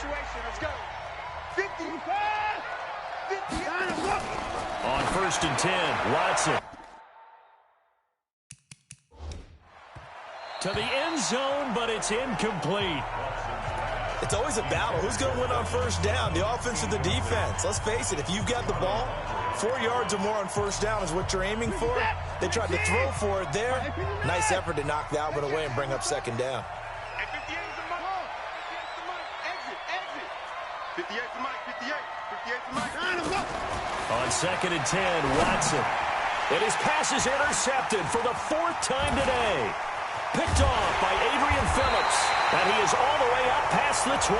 On first and 10, Watson. To the end zone, but it's incomplete. It's always a battle. Who's going to win on first down, the offense or the defense? Let's face it, if you've got the ball, 4 yards or more on first down is what you're aiming for. They tried to throw for it there. Nice effort to knock the Albert away and bring up second down. 58 for Mike, 58 for Mike. On 2nd and 10, Watson. And his pass is intercepted for the 4th time today. Picked off by Adrian Phillips. And he is all the way up past the 25.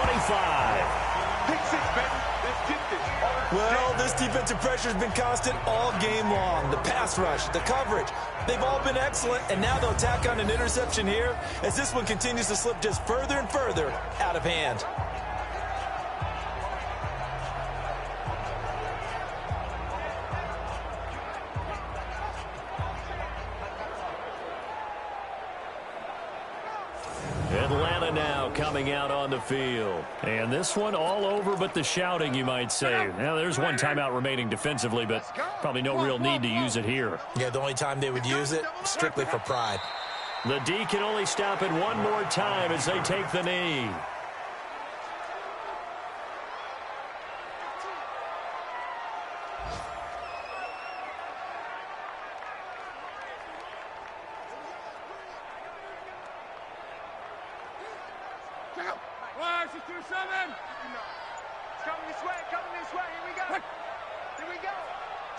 Pick 6, baby. Let's get this. Well, this defensive pressure has been constant all game long. The pass rush, the coverage, they've all been excellent. And now they'll tack on an interception here as this one continues to slip just further and further out of hand. Atlanta now coming out on the field. And this one all over but the shouting, you might say. Now, there's one timeout remaining defensively, but probably no real need to use it here. Yeah, the only time they would use it, strictly for pride. The D can only stop it one more time as they take the knee. Coming this way, here we go. Here we go.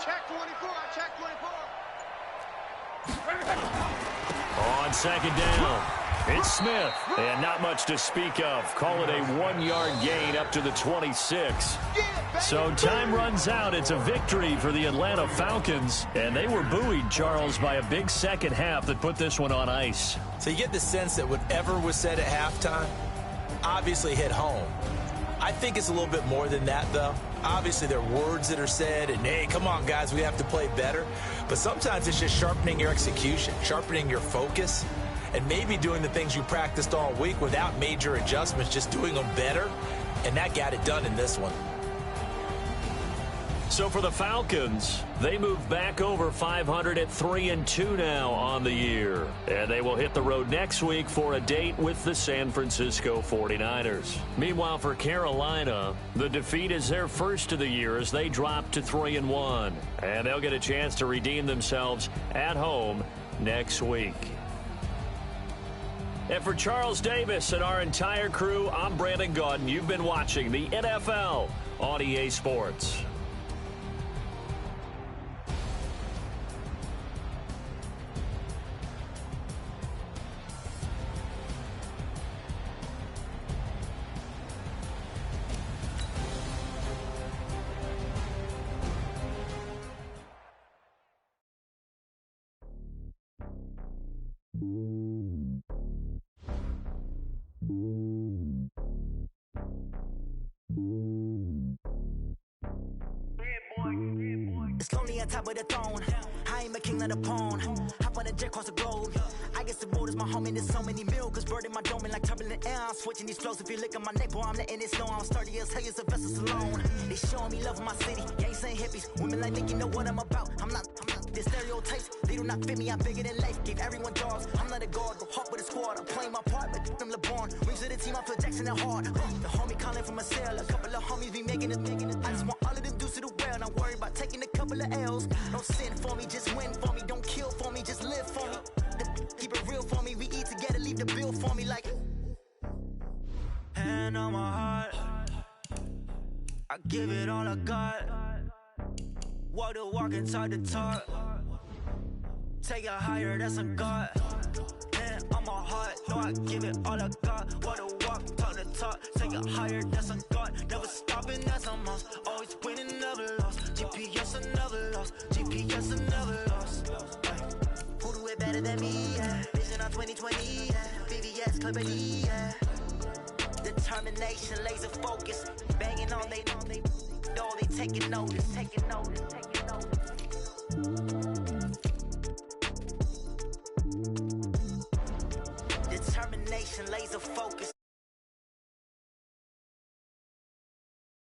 Check 24, check 24. On 2nd down, it's Smith. And not much to speak of. Call it a 1-yard gain up to the 26. So time runs out. It's a victory for the Atlanta Falcons. And they were buoyed, Charles, by a big second half that put this one on ice. So you get the sense that whatever was said at halftime obviously hit home. I think it's a little bit more than that, though. Obviously, there are words that are said, and, hey, come on, guys, we have to play better. But sometimes it's just sharpening your execution, sharpening your focus, and maybe doing the things you practiced all week without major adjustments, just doing them better, and that got it done in this one. So for the Falcons, they move back over 500 at 3-2 now on the year. And they will hit the road next week for a date with the San Francisco 49ers. Meanwhile, for Carolina, the defeat is their first of the year as they drop to 3-1. And they'll get a chance to redeem themselves at home next week. And for Charles Davis and our entire crew, I'm Brandon Gaudin. You've been watching the NFL on EA Sports. It's lonely on top of the throne. I ain't a king of the pawn. Hop on a jet across the globe. I guess the world is my home and there's so many milk. Bird in my dome and like turbulent air. I'm switching these flows. If you look at my neck, boy, I'm letting it snow. I'm sturdy as hell as a vessel alone. They showing me love in my city. Gangs ain't hippies. Women like Nicky know what I'm about. I'm not the stereotypes. They do not fit me. I'm bigger than life. Gave everyone dogs. I'm not a guard. Go hawk with a squad. I'm playing my part, but them LeBron. Rings to the team. I feel Jackson and hard. The homie calling from a cell. A couple of homies be making it. I just want all of them dudes to do well. Not worry about taking a couple of L's. Don't sin for me, just win for me. Don't kill for me, just live for me. Keep it real for me. We eat together, leave the bill for me like. Hand on my heart, I give it all I got. Walk the walk and talk the talk. Take it higher, that's a God. Hand on my heart, no, I give it all I got. Walk the walk, talk the talk. Take it higher, that's a God. Never stopping, that's a must. Always winning, never lost. GPS, I never lost. GPS, I never lost. Who do it better than me? Yeah. Vision on 2020. Yeah. VVS, Cleverly. Yeah. Determination, laser focus. Banging on they taking notice. Taking notice. Taking notice. Determination, laser focus.